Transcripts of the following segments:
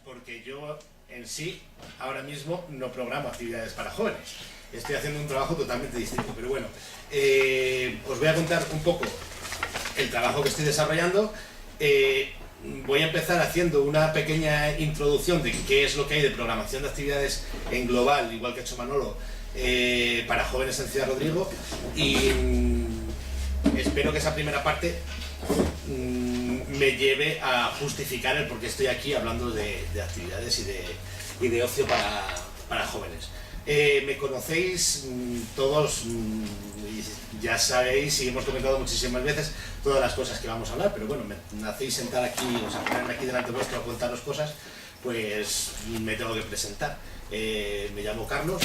porque yo en sí ahora mismo no programo actividades para jóvenes. Estoy haciendo un trabajo totalmente distinto, pero bueno, os voy a contar un poco el trabajo que estoy desarrollando. Voy a empezar haciendo una pequeña introducción de qué es lo que hay de programación de actividades en global, igual que ha hecho Manolo, para jóvenes en Ciudad Rodrigo, y espero que esa primera parte me lleve a justificar el por qué estoy aquí hablando de actividades y de ocio para jóvenes. Me conocéis todos, ya sabéis y hemos comentado muchísimas veces todas las cosas que vamos a hablar, pero bueno, me hacéis sentar aquí, o sea, ponerme aquí delante vuestro a contaros cosas, pues me tengo que presentar. Me llamo Carlos,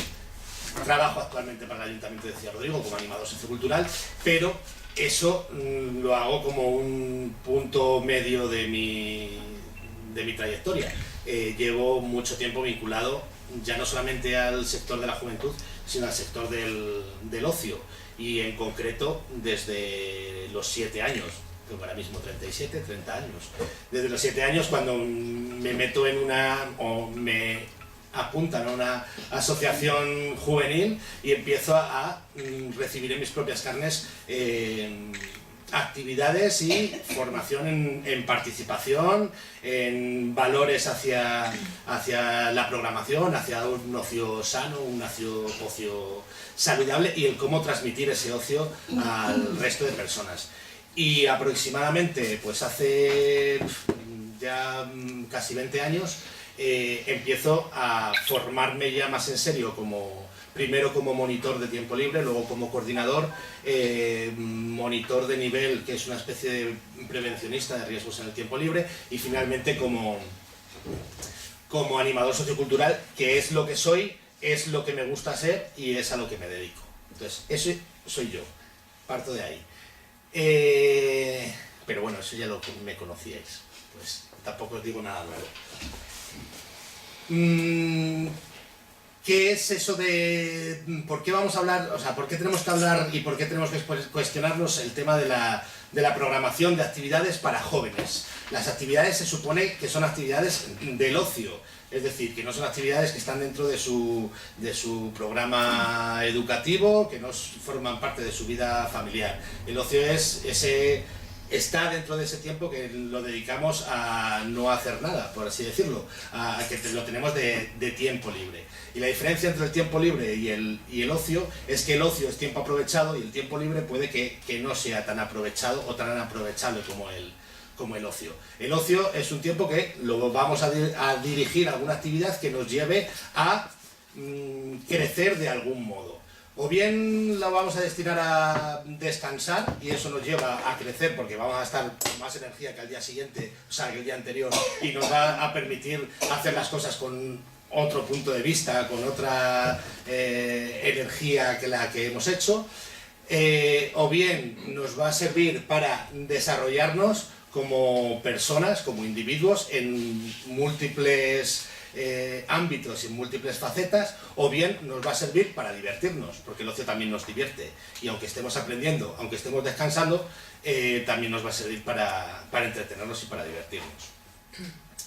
trabajo actualmente para el Ayuntamiento de Ciudad Rodrigo como animador sociocultural, pero eso lo hago como un punto medio de mi trayectoria. Llevo mucho tiempo vinculado ya no solamente al sector de la juventud, sino al sector del ocio, y en concreto desde los 7 años, tengo ahora mismo 37, 30 años. Desde los 7 años, cuando me meto en o me apuntan a una asociación juvenil y empiezo a recibir en mis propias carnes actividades y formación en participación, en valores hacia la programación, hacia un ocio sano, un ocio saludable, y el cómo transmitir ese ocio al resto de personas. Y aproximadamente, pues hace ya casi 20 años, empiezo a formarme ya más en serio primero como monitor de tiempo libre, luego como coordinador, monitor de nivel, que es una especie de prevencionista de riesgos en el tiempo libre, y finalmente como animador sociocultural, que es lo que soy, es lo que me gusta ser y es a lo que me dedico. Entonces, eso soy yo, parto de ahí. Pero bueno, eso ya me conocíais, pues tampoco os digo nada nuevo. ¿Qué es eso de por qué vamos a hablar, o sea, por qué tenemos que hablar y por qué tenemos que cuestionarnos el tema de la programación de actividades para jóvenes? Las actividades se supone que son actividades del ocio, es decir, que no son actividades que están dentro de su programa educativo, que no forman parte de su vida familiar. El ocio está dentro de ese tiempo que lo dedicamos a no hacer nada, por así decirlo, a que lo tenemos de tiempo libre. Y la diferencia entre el tiempo libre y el ocio es que el ocio es tiempo aprovechado y el tiempo libre puede que no sea tan aprovechado o tan aprovechable como el ocio. El ocio es un tiempo que lo vamos a dirigir a alguna actividad que nos lleve a crecer de algún modo. O bien la vamos a destinar a descansar y eso nos lleva a crecer porque vamos a estar con más energía que al día siguiente, o sea, que el día anterior, y nos va a permitir hacer las cosas con otro punto de vista, con otra energía que la que hemos hecho. O bien nos va a servir para desarrollarnos como personas, como individuos, en múltiples ámbitos y múltiples facetas, o bien nos va a servir para divertirnos, porque el ocio también nos divierte, y aunque estemos aprendiendo, aunque estemos descansando, también nos va a servir para entretenernos y para divertirnos.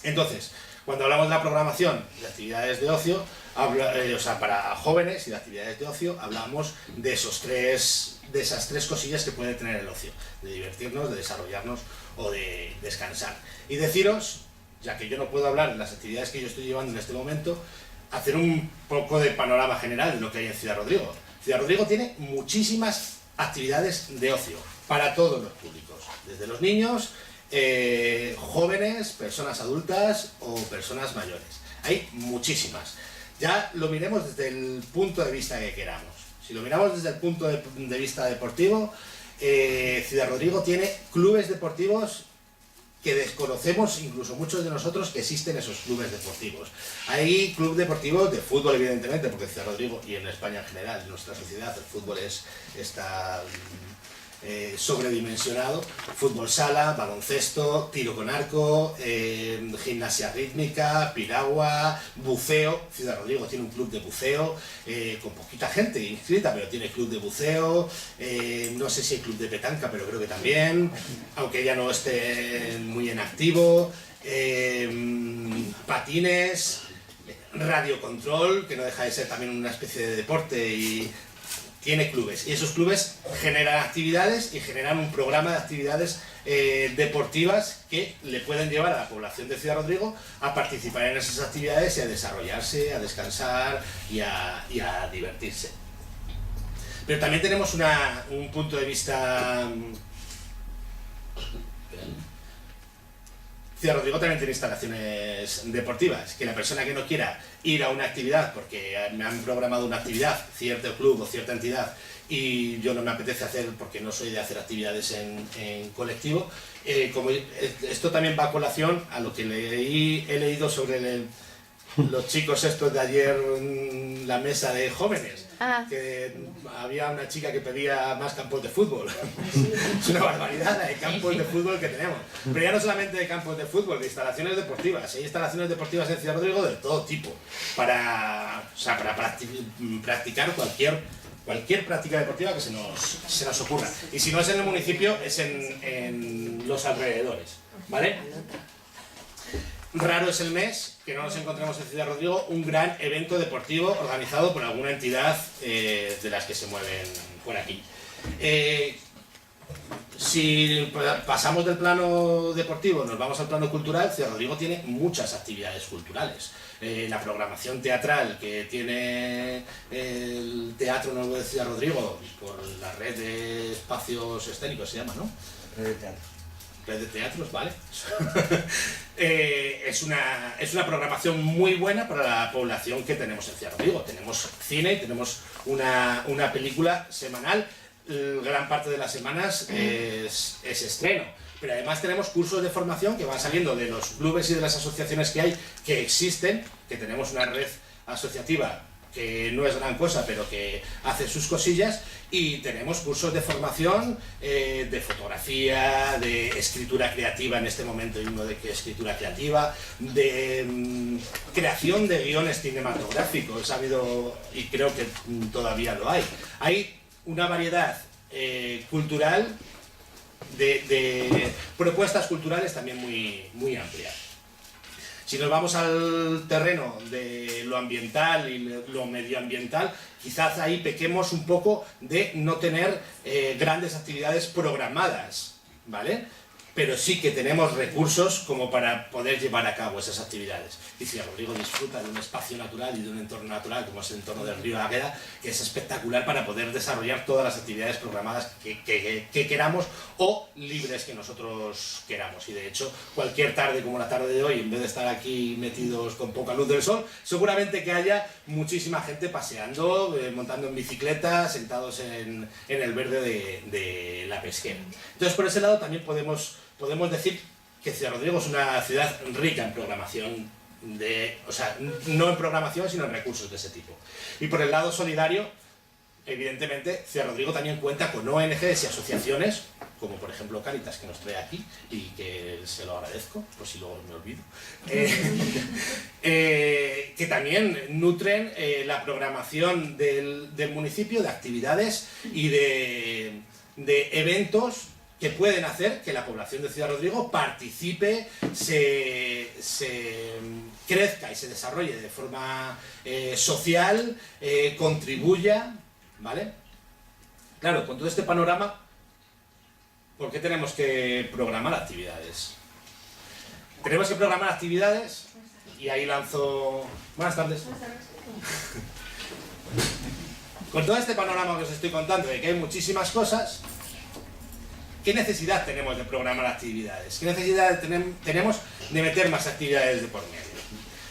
Entonces, cuando hablamos de la programación de actividades de ocio, o sea, para jóvenes y de actividades de ocio, hablamos de esas tres cosillas que puede tener el ocio: de divertirnos, de desarrollarnos o de descansar. Y deciros, ya que yo no puedo hablar de las actividades que yo estoy llevando en este momento, hacer un poco de panorama general de lo que hay en Ciudad Rodrigo. Ciudad Rodrigo tiene muchísimas actividades de ocio para todos los públicos, desde los niños, jóvenes, personas adultas o personas mayores. Hay muchísimas. Ya lo miremos desde el punto de vista que queramos. Si lo miramos desde el punto de vista deportivo, Ciudad Rodrigo tiene clubes deportivos que desconocemos, incluso muchos de nosotros, que existen esos clubes deportivos. Hay clubes deportivos de fútbol, evidentemente, porque en Ciudad Rodrigo y en España en general, en nuestra sociedad, el fútbol está sobredimensionado. Fútbol sala, baloncesto, tiro con arco, gimnasia rítmica, piragua, buceo. Ciudad Rodrigo tiene un club de buceo con poquita gente inscrita, pero tiene club de buceo. No sé si hay club de petanca, pero creo que también, aunque ya no esté muy en activo. patines, radiocontrol, que no deja de ser también una especie de deporte, y tiene clubes. Y esos clubes generan actividades y generan un programa de actividades deportivas que le pueden llevar a la población de Ciudad Rodrigo a participar en esas actividades y a desarrollarse, a descansar y a divertirse. Pero también tenemos un punto de vista... Ciudad Rodrigo también tiene instalaciones deportivas, que la persona que no quiera ir a una actividad porque me han programado una actividad, cierto club o cierta entidad, y yo no me apetece hacer porque no soy de hacer actividades en colectivo, como esto también va a colación a lo que he leído sobre los chicos estos de ayer, la mesa de jóvenes, que había una chica que pedía más campos de fútbol. Es una barbaridad la de campos de fútbol que tenemos. Pero ya no solamente de campos de fútbol, de instalaciones deportivas. Hay instalaciones deportivas en Ciudad Rodrigo de todo tipo, para practicar cualquier práctica deportiva que se nos ocurra. Y si no es en el municipio, es en los alrededores, ¿vale? Raro es el mes que no nos encontremos en Ciudad Rodrigo un gran evento deportivo organizado por alguna entidad de las que se mueven por aquí. Si pasamos del plano deportivo, nos vamos al plano cultural, Ciudad Rodrigo tiene muchas actividades culturales. La programación teatral que tiene el Teatro Nuevo de Ciudad Rodrigo, por la red de espacios escénicos se llama, ¿no? Red de teatro. Red de teatros, ¿vale? Es una programación muy buena para la población que tenemos en Ciudad Rodrigo. Tenemos cine y tenemos una película semanal. Gran parte de las semanas es estreno. Pero además tenemos cursos de formación que van saliendo de los clubes y de las asociaciones que hay, que existen, que tenemos una red asociativa que no es gran cosa, pero que hace sus cosillas, y tenemos cursos de formación de fotografía, de escritura creativa, en este momento hay uno de escritura creativa, de creación de guiones cinematográficos, ha habido, y creo que todavía lo hay. Hay una variedad cultural de propuestas culturales también muy amplia. Si nos vamos al terreno de lo ambiental y lo medioambiental, quizás ahí pequemos un poco de no tener grandes actividades programadas, ¿vale? Pero sí que tenemos recursos como para poder llevar a cabo esas actividades. Y Ciudad Rodrigo disfruta de un espacio natural y de un entorno natural, como es el entorno del río Águeda, que es espectacular para poder desarrollar todas las actividades programadas que queramos o libres que nosotros queramos. Y de hecho, cualquier tarde como la tarde de hoy, en vez de estar aquí metidos con poca luz del sol, seguramente que haya muchísima gente paseando, montando en bicicleta, sentados en el verde de la pesquera. Entonces, por ese lado también podemos decir que Ciudad Rodrigo es una ciudad rica en programación, o sea, no en programación, sino en recursos de ese tipo. Y por el lado solidario, evidentemente, Ciudad Rodrigo también cuenta con ONGs y asociaciones, como por ejemplo Cáritas, que nos trae aquí, y que se lo agradezco, por si luego me olvido, que también nutren la programación del municipio, de actividades y de eventos que pueden hacer que la población de Ciudad Rodrigo participe, se crezca y se desarrolle de forma social, contribuya, ¿vale? Claro, con todo este panorama, ¿por qué tenemos que programar actividades? Tenemos que programar actividades, y ahí lanzo... Buenas tardes. Con todo este panorama que os estoy contando, de que hay muchísimas cosas, ¿qué necesidad tenemos de programar actividades? ¿Qué necesidad tenemos de meter más actividades de por medio?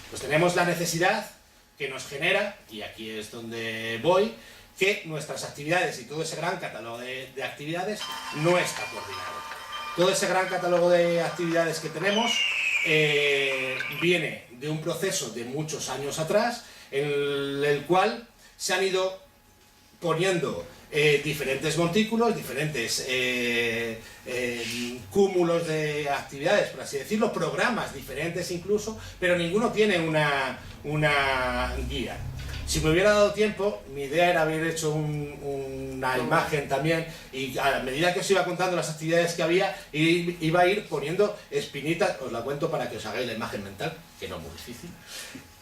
Pues tenemos la necesidad que nos genera, y aquí es donde voy, que nuestras actividades y todo ese gran catálogo de actividades no está coordinado. Todo ese gran catálogo de actividades que tenemos viene de un proceso de muchos años atrás, en el cual se han ido poniendo diferentes montículos, diferentes cúmulos de actividades, por así decirlo, programas diferentes incluso, pero ninguno tiene una guía. Si me hubiera dado tiempo, mi idea era haber hecho una imagen también, y a medida que os iba contando las actividades que había, iba a ir poniendo espinitas, os la cuento para que os hagáis la imagen mental, que no es muy difícil,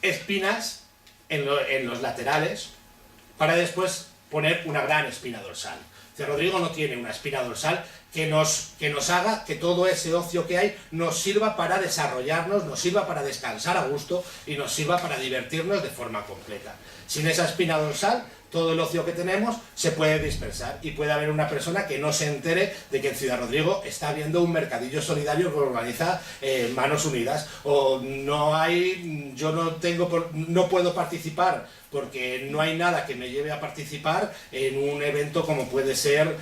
espinas en los laterales, para después poner una gran espina dorsal. Ciudad Rodrigo no tiene una espina dorsal que nos haga que todo ese ocio que hay nos sirva para desarrollarnos, nos sirva para descansar a gusto y nos sirva para divertirnos de forma completa. Sin esa espina dorsal, todo el ocio que tenemos se puede dispersar y puede haber una persona que no se entere de que en Ciudad Rodrigo está habiendo un mercadillo solidario que organiza Manos Unidas, o yo no puedo participar porque no hay nada que me lleve a participar en un evento como puede ser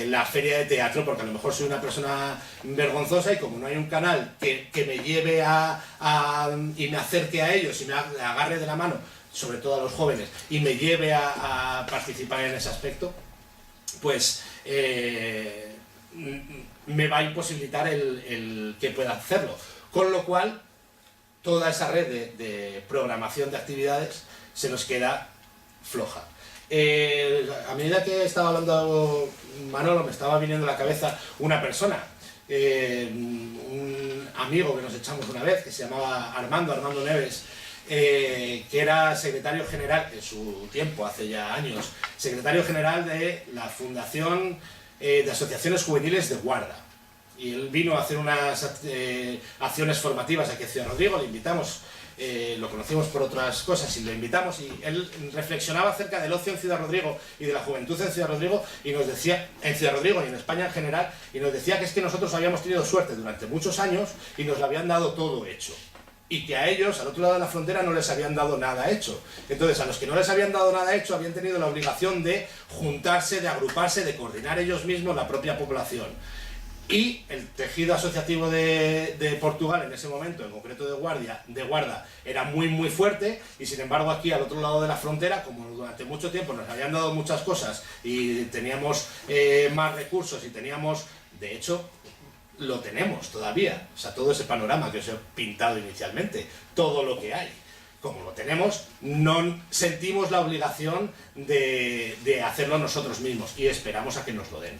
la feria de teatro, porque a lo mejor soy una persona vergonzosa y como no hay un canal que me lleve y me acerque a ellos y me agarre de la mano, sobre todo a los jóvenes, y me lleve a participar en ese aspecto, pues me va a imposibilitar el que pueda hacerlo. Con lo cual, toda esa red de programación de actividades se nos queda floja. A medida que estaba hablando Manolo, me estaba viniendo a la cabeza una persona, un amigo que nos echamos una vez, que se llamaba Armando Neves, que era secretario general, en su tiempo, hace ya años, secretario general de la Fundación de Asociaciones Juveniles de Guarda. Y él vino a hacer unas acciones formativas aquí en Ciudad Rodrigo, le invitamos, lo conocimos por otras cosas y lo invitamos, y él reflexionaba acerca del ocio en Ciudad Rodrigo y de la juventud en Ciudad Rodrigo, y nos decía, en Ciudad Rodrigo y en España en general, y nos decía que es que nosotros habíamos tenido suerte durante muchos años y nos lo habían dado todo hecho, y que a ellos, al otro lado de la frontera, no les habían dado nada hecho. Entonces, a los que no les habían dado nada hecho, habían tenido la obligación de juntarse, de agruparse, de coordinar ellos mismos la propia población. Y el tejido asociativo de Portugal, en ese momento, en concreto de Guarda, era muy muy fuerte, y sin embargo aquí, al otro lado de la frontera, como durante mucho tiempo nos habían dado muchas cosas y teníamos más recursos y teníamos, de hecho, lo tenemos todavía, o sea, todo ese panorama que os he pintado inicialmente, todo lo que hay, como lo tenemos, no sentimos la obligación de hacerlo nosotros mismos y esperamos a que nos lo den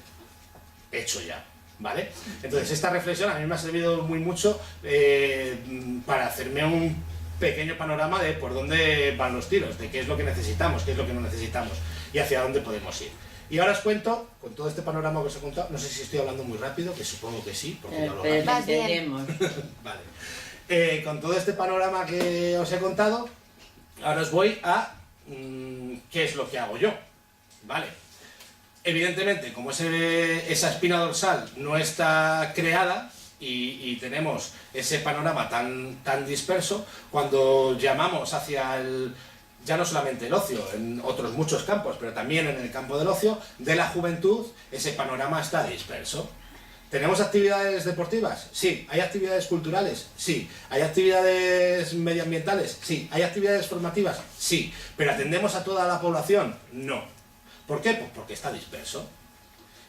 hecho ya, ¿vale? Entonces esta reflexión a mí me ha servido muy mucho para hacerme un pequeño panorama de por dónde van los tiros, de qué es lo que necesitamos, qué es lo que no necesitamos y hacia dónde podemos ir. Y ahora os cuento, con todo este panorama que os he contado, no sé si estoy hablando muy rápido, que supongo que sí, porque no lo entendemos. Vale. Con todo este panorama que os he contado, ahora os voy a qué es lo que hago yo, ¿vale? Evidentemente, como esa espina dorsal no está creada y tenemos ese panorama tan disperso, cuando llamamos hacia ya no solamente el ocio, en otros muchos campos, pero también en el campo del ocio, de la juventud, ese panorama está disperso. ¿Tenemos actividades deportivas? Sí. ¿Hay actividades culturales? Sí. ¿Hay actividades medioambientales? Sí. ¿Hay actividades formativas? Sí. ¿Pero atendemos a toda la población? No. ¿Por qué? Pues porque está disperso.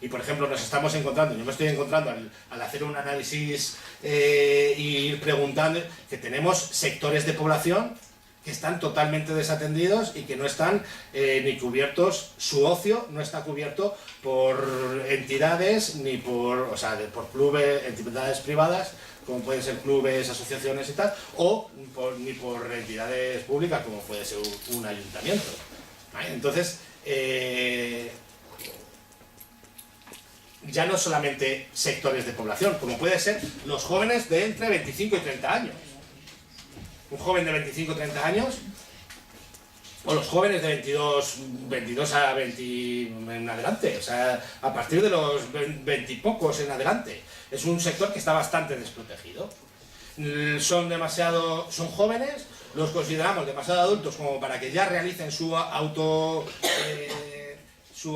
Y por ejemplo nos estamos encontrando, yo me estoy encontrando al hacer un análisis e ir preguntando, que tenemos sectores de población que están totalmente desatendidos y que no están ni cubiertos, su ocio no está cubierto por entidades ni por clubes, entidades privadas, como pueden ser clubes, asociaciones y tal, o ni por entidades públicas como puede ser un ayuntamiento. ¿Vale? Entonces, ya no solamente sectores de población, como puede ser los jóvenes de entre 25 y 30 años. Un joven de 25 o 30 años, o los jóvenes de 22 a 20 en adelante, o sea, a partir de los 20 y pocos en adelante. Es un sector que está bastante desprotegido. Son jóvenes, los consideramos demasiado adultos como para que ya realicen su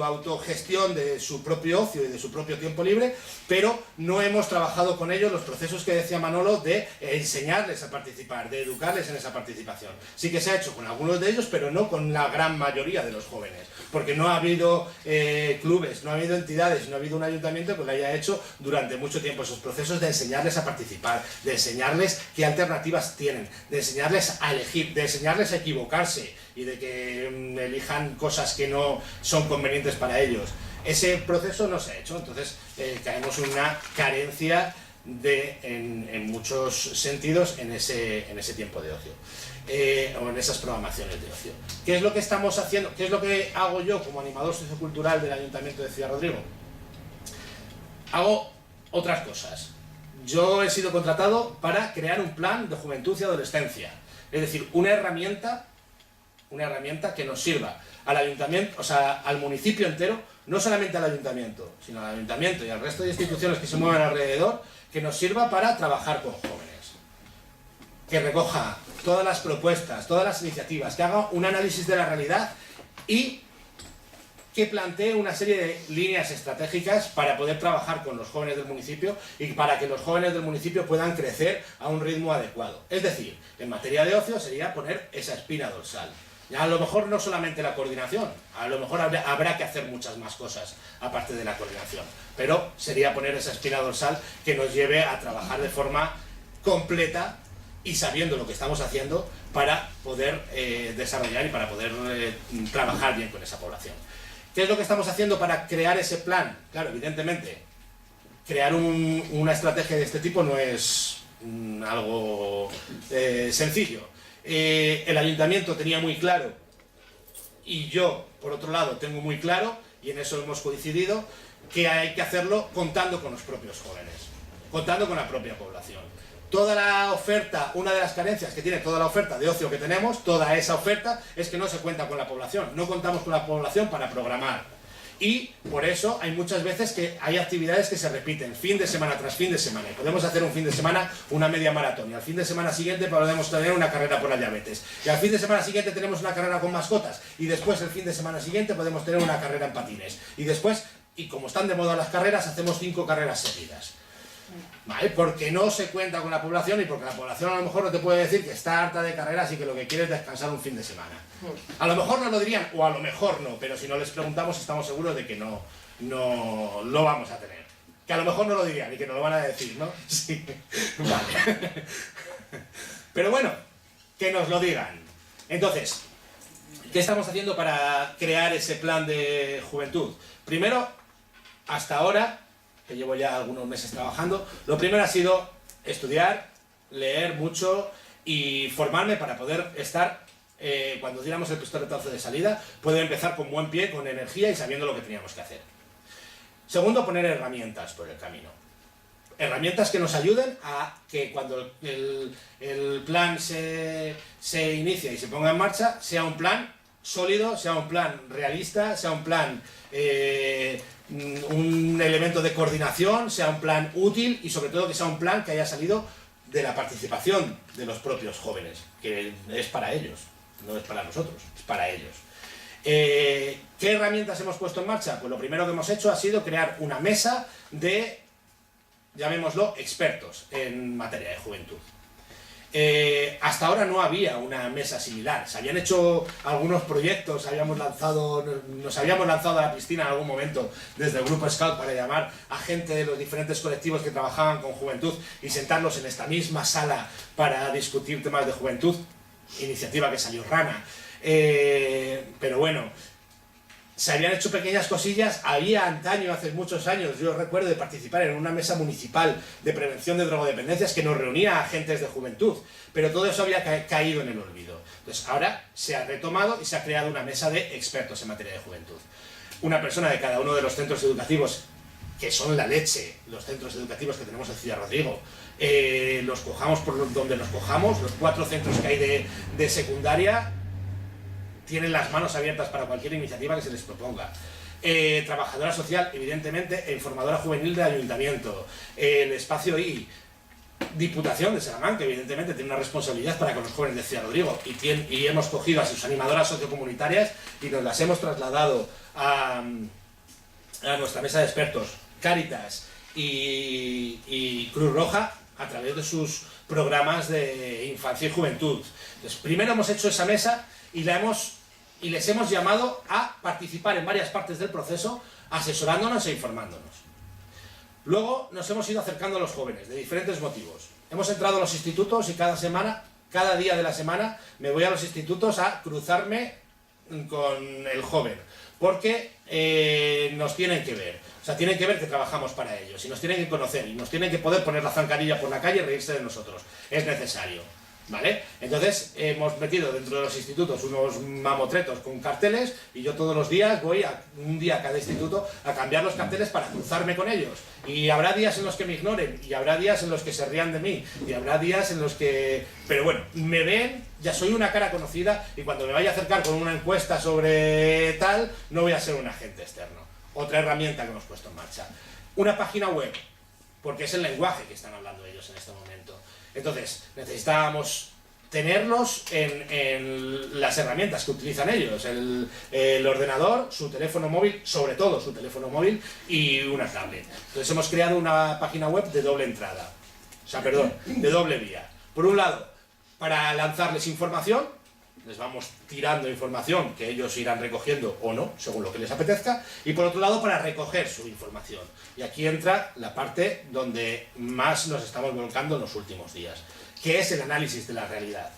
autogestión de su propio ocio y de su propio tiempo libre, pero no hemos trabajado con ellos los procesos que decía Manolo de enseñarles a participar, de educarles en esa participación. Sí que se ha hecho con algunos de ellos, pero no con la gran mayoría de los jóvenes. porque no ha habido clubes, no ha habido entidades, no ha habido un ayuntamiento que lo haya hecho durante mucho tiempo esos procesos de enseñarles a participar, de enseñarles qué alternativas tienen, de enseñarles a elegir, de enseñarles a equivocarse y de que elijan cosas que no son convenientes para ellos. Ese proceso no se ha hecho, entonces caemos en una carencia en muchos sentidos en ese tiempo de ocio. O en esas programaciones de ocio. ¿Qué es lo que estamos haciendo? ¿Qué es lo que hago yo como animador sociocultural del Ayuntamiento de Ciudad Rodrigo? Hago otras cosas. Yo he sido contratado para crear un plan de juventud y adolescencia. Es decir, una herramienta que nos sirva al ayuntamiento, o sea, al municipio entero, no solamente al ayuntamiento, sino al ayuntamiento y al resto de instituciones que se mueven alrededor, que nos sirva para trabajar con jóvenes. Que recoja todas las propuestas, todas las iniciativas, que haga un análisis de la realidad y que plantee una serie de líneas estratégicas para poder trabajar con los jóvenes del municipio y para que los jóvenes del municipio puedan crecer a un ritmo adecuado. Es decir, en materia de ocio sería poner esa espina dorsal. Ya a lo mejor no solamente la coordinación, a lo mejor habrá que hacer muchas más cosas aparte de la coordinación, pero sería poner esa espina dorsal que nos lleve a trabajar de forma completa y sabiendo lo que estamos haciendo para poder desarrollar y para poder trabajar bien con esa población. ¿Qué es lo que estamos haciendo para crear ese plan? Claro, evidentemente, crear una estrategia de este tipo no es algo sencillo. El ayuntamiento tenía muy claro, y yo, por otro lado, tengo muy claro, y en eso hemos coincidido, que hay que hacerlo contando con los propios jóvenes, contando con la propia población. Toda la oferta, una de las carencias que tiene toda la oferta de ocio que tenemos, toda esa oferta, es que no se cuenta con la población, no contamos con la población para programar. Y por eso hay muchas veces que hay actividades que se repiten fin de semana tras fin de semana. Y podemos hacer un fin de semana una media maratón y al fin de semana siguiente podemos tener una carrera por la diabetes. Y al fin de semana siguiente tenemos una carrera con mascotas. Y después el fin de semana siguiente podemos tener una carrera en patines. Y después, y como están de moda las carreras, hacemos 5 carreras seguidas. ¿Vale? Porque no se cuenta con la población y porque la población a lo mejor no te puede decir que está harta de carreras y que lo que quiere es descansar un fin de semana. A lo mejor no lo dirían, o a lo mejor no, pero si no les preguntamos estamos seguros de que no lo vamos a tener. Que a lo mejor no lo dirían y que nos lo van a decir, ¿no? Sí, vale. Pero bueno, que nos lo digan. Entonces, ¿qué estamos haciendo para crear ese plan de juventud? Primero, hasta ahora, que llevo ya algunos meses trabajando, lo primero ha sido estudiar, leer mucho y formarme para poder estar, cuando diéramos el pistoletazo de salida, poder empezar con buen pie, con energía y sabiendo lo que teníamos que hacer. Segundo, poner herramientas por el camino. Herramientas que nos ayuden a que cuando el plan se inicie y se ponga en marcha, sea un plan sólido, sea un plan realista, sea un plan un elemento de coordinación, sea un plan útil y sobre todo que sea un plan que haya salido de la participación de los propios jóvenes, que es para ellos, no es para nosotros, es para ellos. ¿Qué herramientas hemos puesto en marcha? Pues lo primero que hemos hecho ha sido crear una mesa de, llamémoslo, expertos en materia de juventud. Hasta ahora no había una mesa similar, se habían hecho algunos proyectos, nos habíamos lanzado a la piscina en algún momento desde el Grupo Scout para llamar a gente de los diferentes colectivos que trabajaban con juventud y sentarlos en esta misma sala para discutir temas de juventud, iniciativa que salió rana, pero bueno, se habían hecho pequeñas cosillas. Había antaño, hace muchos años, yo recuerdo de participar en una mesa municipal de prevención de drogodependencias que nos reunía a agentes de juventud, pero todo eso había caído en el olvido. Entonces ahora se ha retomado y se ha creado una mesa de expertos en materia de juventud. Una persona de cada uno de los centros educativos, que son la leche, los centros educativos que tenemos en Ciudad Rodrigo, los cojamos por donde los cojamos, los 4 centros que hay de secundaria, tienen las manos abiertas para cualquier iniciativa que se les proponga. Trabajadora social, evidentemente, e informadora juvenil del ayuntamiento. El espacio I, Diputación de Salamanca, evidentemente, tiene una responsabilidad para con los jóvenes de Ciudad Rodrigo y hemos cogido a sus animadoras sociocomunitarias y nos las hemos trasladado a nuestra mesa de expertos, Cáritas y Cruz Roja, a través de sus programas de infancia y juventud. Entonces, primero hemos hecho esa mesa y la hemos y les hemos llamado a participar en varias partes del proceso, asesorándonos e informándonos. Luego nos hemos ido acercando a los jóvenes, de diferentes motivos. Hemos entrado a los institutos y cada día de la semana, me voy a los institutos a cruzarme con el joven, porque nos tienen que ver. O sea, tienen que ver que trabajamos para ellos, y nos tienen que conocer, y nos tienen que poder poner la zancadilla por la calle y reírse de nosotros. Es necesario, ¿vale? Entonces, hemos metido dentro de los institutos unos mamotretos con carteles, y yo todos los días voy un día a cada instituto a cambiar los carteles para cruzarme con ellos. Y habrá días en los que me ignoren, y habrá días en los que se rían de mí, y habrá días en los que... Pero bueno, me ven, ya soy una cara conocida, y cuando me vaya a acercar con una encuesta sobre tal, no voy a ser un agente externo. Otra herramienta que hemos puesto en marcha. Una página web, porque es el lenguaje que están hablando ellos en este momento. Entonces, necesitábamos tenerlos en las herramientas que utilizan ellos. El ordenador, su teléfono móvil, sobre todo su teléfono móvil, y una tablet. Entonces hemos creado una página web de doble entrada. O sea, perdón, de doble vía. Por un lado, para lanzarles información, les vamos tirando información que ellos irán recogiendo o no, según lo que les apetezca, y por otro lado para recoger su información. Y aquí entra la parte donde más nos estamos volcando en los últimos días, que es el análisis de la realidad.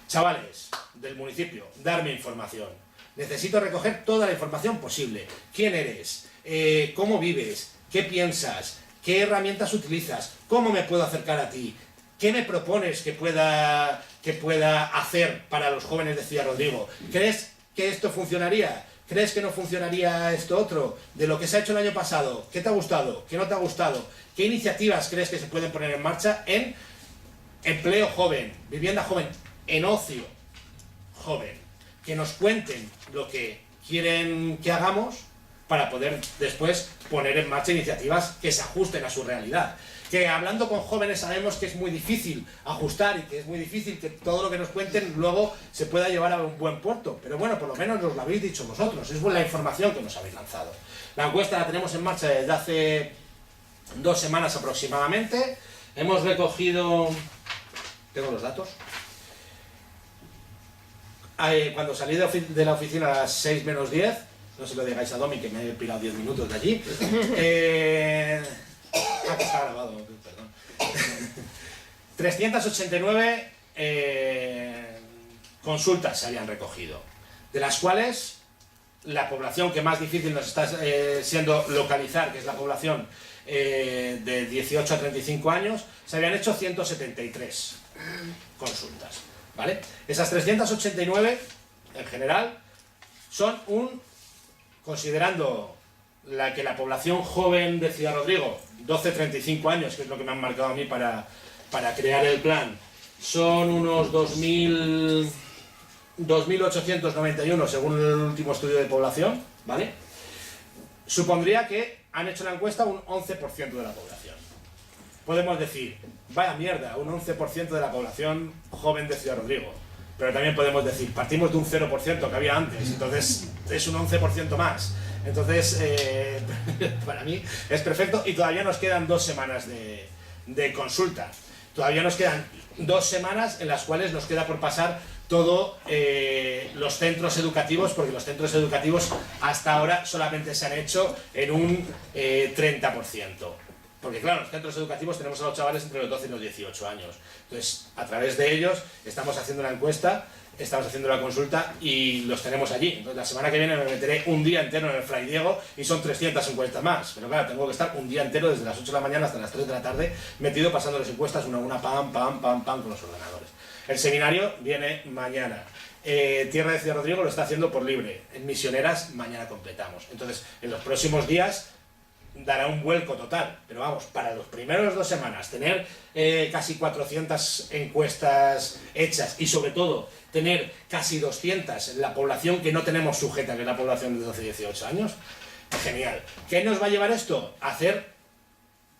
Chavales del municipio, darme información. Necesito recoger toda la información posible. ¿Quién eres? ¿Cómo vives? ¿Qué piensas? ¿Qué herramientas utilizas? ¿Cómo me puedo acercar a ti? ¿Qué me propones que pueda hacer para los jóvenes de Ciudad Rodrigo? ¿Crees que esto funcionaría? ¿Crees que no funcionaría esto otro? De lo que se ha hecho el año pasado, ¿qué te ha gustado? ¿Qué no te ha gustado? ¿Qué iniciativas crees que se pueden poner en marcha en empleo joven, vivienda joven, en ocio joven? Que nos cuenten lo que quieren que hagamos para poder después poner en marcha iniciativas que se ajusten a su realidad. Que hablando con jóvenes sabemos que es muy difícil ajustar y que es muy difícil que todo lo que nos cuenten luego se pueda llevar a un buen puerto. Pero bueno, por lo menos nos lo habéis dicho vosotros, es buena la información que nos habéis lanzado. La encuesta la tenemos en marcha desde hace 2 semanas aproximadamente. Hemos recogido... ¿Tengo los datos? Cuando salí de la oficina a las 6 menos 10, no se lo digáis a Domi que me he pirado 10 minutos de allí, que está grabado, perdón. 389 consultas se habían recogido, de las cuales la población que más difícil nos está siendo localizar, que es la población de 18 a 35 años, se habían hecho 173 consultas, ¿vale? Esas 389, en general, son considerando que la población joven de Ciudad Rodrigo, 12-35 años, que es lo que me han marcado a mí para crear el plan, son unos 2.891 según el último estudio de población, ¿vale? Supondría que han hecho la encuesta un 11% de la población. Podemos decir, vaya mierda, un 11% de la población joven de Ciudad Rodrigo. Pero también podemos decir, partimos de un 0% que había antes, entonces es un 11% más. Entonces, para mí es perfecto, y todavía nos quedan 2 semanas de consulta. Todavía nos quedan 2 semanas en las cuales nos queda por pasar todos los centros educativos, porque los centros educativos hasta ahora solamente se han hecho en un 30%. Porque claro, en los centros educativos tenemos a los chavales entre los 12 y los 18 años. Entonces, a través de ellos estamos haciendo la encuesta, estamos haciendo la consulta y los tenemos allí. Entonces, la semana que viene me meteré un día entero en el Fray Diego y son 300 encuestas más. Pero claro, tengo que estar un día entero desde las 8 de la mañana hasta las 3 de la tarde metido pasando las encuestas una a una, pam, pam, pam, pam, con los ordenadores. El seminario viene mañana. Tierra de Ciudad Rodrigo lo está haciendo por libre. En Misioneras mañana completamos. Entonces, en los próximos días dará un vuelco total, pero vamos, para los primeros 2 semanas tener casi 400 encuestas hechas y sobre todo tener casi 200 en la población que no tenemos sujeta, que es la población de 12 y 18 años, genial. ¿Qué nos va a llevar esto? A hacer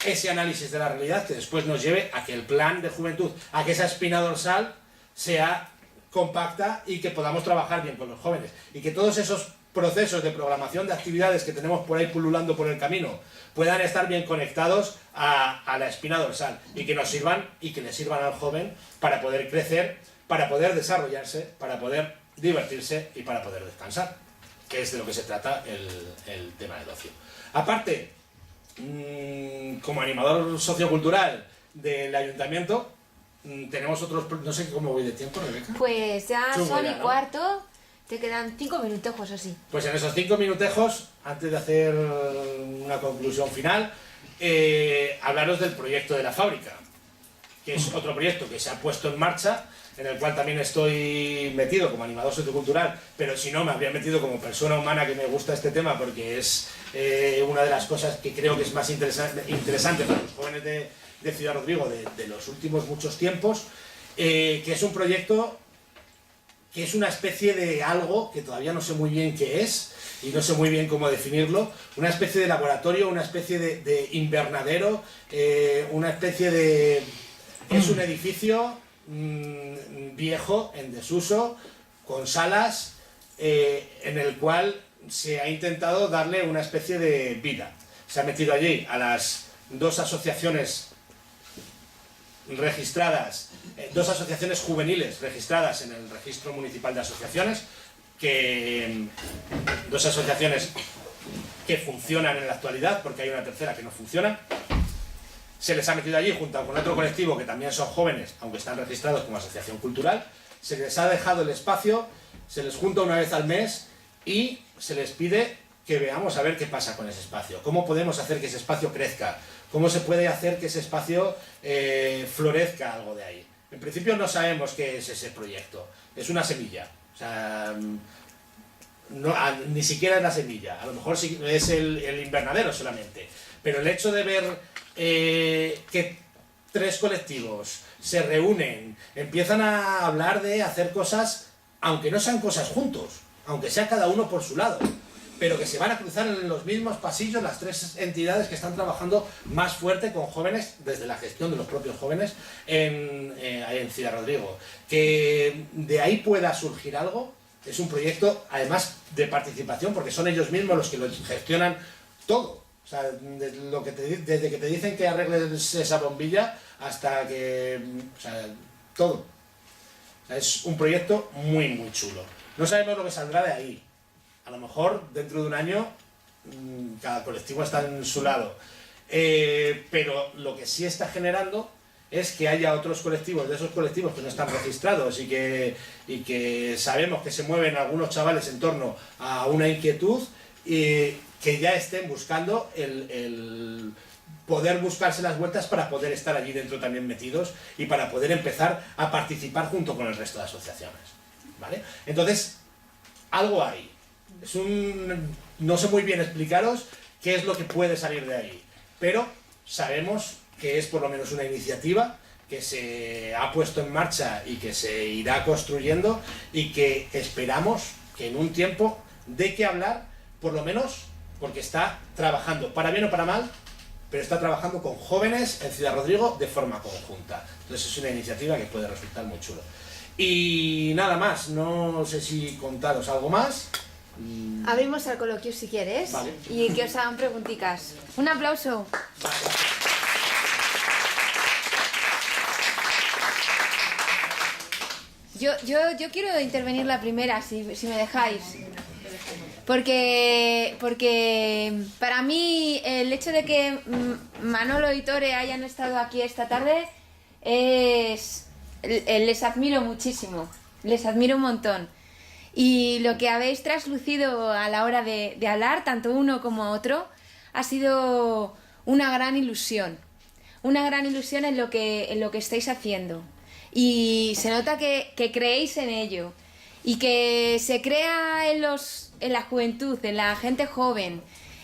ese análisis de la realidad que después nos lleve a que el plan de juventud, a que esa espina dorsal sea compacta y que podamos trabajar bien con los jóvenes y que todos esos procesos de programación de actividades que tenemos por ahí pululando por el camino puedan estar bien conectados a la espina dorsal y que nos sirvan y que le sirvan al joven para poder crecer, para poder desarrollarse, para poder divertirse y para poder descansar, que es de lo que se trata el tema del ocio. Aparte, como animador sociocultural del ayuntamiento, tenemos otros... No sé cómo voy de tiempo, Rebeca. Pues ya Chungo son ya, y ¿no? cuarto, te quedan 5 minutejos así. Pues en esos 5 minutejos, antes de hacer una conclusión final, hablaros del proyecto de la fábrica, que es otro proyecto que se ha puesto en marcha, en el cual también estoy metido como animador sociocultural, pero si no, me habría metido como persona humana que me gusta este tema, porque es una de las cosas que creo que es más interesante para los jóvenes de Ciudad Rodrigo de los últimos muchos tiempos, que es un proyecto que es una especie de algo que todavía no sé muy bien qué es y no sé muy bien cómo definirlo, una especie de laboratorio, una especie de invernadero, una especie de... es un edificio viejo, en desuso, con salas, en el cual se ha intentado darle una especie de vida. Se ha metido allí a las 2 asociaciones registradas, 2 asociaciones juveniles registradas en el registro municipal de asociaciones, 2 asociaciones que funcionan en la actualidad, porque hay una tercera que no funciona. Se les ha metido allí junto con otro colectivo que también son jóvenes, aunque están registrados como asociación cultural. Se les ha dejado el espacio, se les junta una vez al mes y se les pide que veamos a ver qué pasa con ese espacio, cómo podemos hacer que ese espacio crezca, cómo se puede hacer que ese espacio florezca algo de ahí. En principio no sabemos qué es ese proyecto, es una semilla, o sea, ni siquiera es la semilla, a lo mejor sí es el invernadero solamente, pero el hecho de ver que 3 colectivos se reúnen, empiezan a hablar de hacer cosas, aunque no sean cosas juntos, aunque sea cada uno por su lado, pero que se van a cruzar en los mismos pasillos las 3 entidades que están trabajando más fuerte con jóvenes, desde la gestión de los propios jóvenes en Ciudad Rodrigo. Que de ahí pueda surgir algo, es un proyecto además de participación, porque son ellos mismos los que lo gestionan todo. O sea, desde que te dicen que arregles esa bombilla hasta que... O sea, todo. O sea, es un proyecto muy, muy chulo. No sabemos lo que saldrá de ahí. A lo mejor, dentro de un año, cada colectivo está en su lado. Pero lo que sí está generando es que haya otros colectivos, de esos colectivos que no están registrados y que sabemos que se mueven algunos chavales en torno a una inquietud, que ya estén buscando el poder buscarse las vueltas para poder estar allí dentro también metidos y para poder empezar a participar junto con el resto de asociaciones, ¿vale? Entonces, algo hay. No sé muy bien explicaros qué es lo que puede salir de ahí, pero sabemos que es por lo menos una iniciativa que se ha puesto en marcha y que se irá construyendo y que esperamos que en un tiempo dé que hablar, por lo menos porque está trabajando, para bien o para mal, pero está trabajando con jóvenes en Ciudad Rodrigo de forma conjunta. Entonces es una iniciativa que puede resultar muy chulo. Y nada más, no sé si contaros algo más. Abrimos el coloquio si quieres, vale, y que os hagan preguntitas. Un aplauso. Vale. Yo quiero intervenir la primera, si me dejáis. Porque para mí el hecho de que Manolo y Tore hayan estado aquí esta tarde les admiro muchísimo, les admiro un montón. Y lo que habéis traslucido a la hora de hablar, tanto uno como otro, ha sido una gran ilusión en lo que estáis haciendo. Y se nota que creéis en ello y que se crea en la juventud, en la gente joven,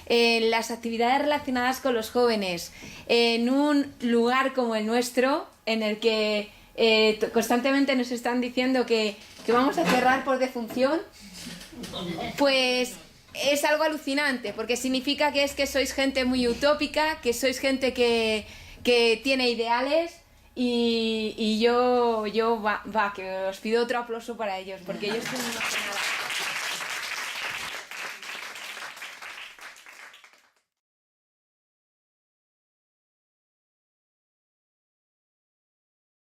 en las actividades relacionadas con los jóvenes, en un lugar como el nuestro, en el que constantemente nos están diciendo que vamos a cerrar por defunción, pues es algo alucinante, porque significa que sois gente muy utópica, que sois gente que tiene ideales. Y yo que os pido otro aplauso para ellos, porque yo estoy muy emocionada.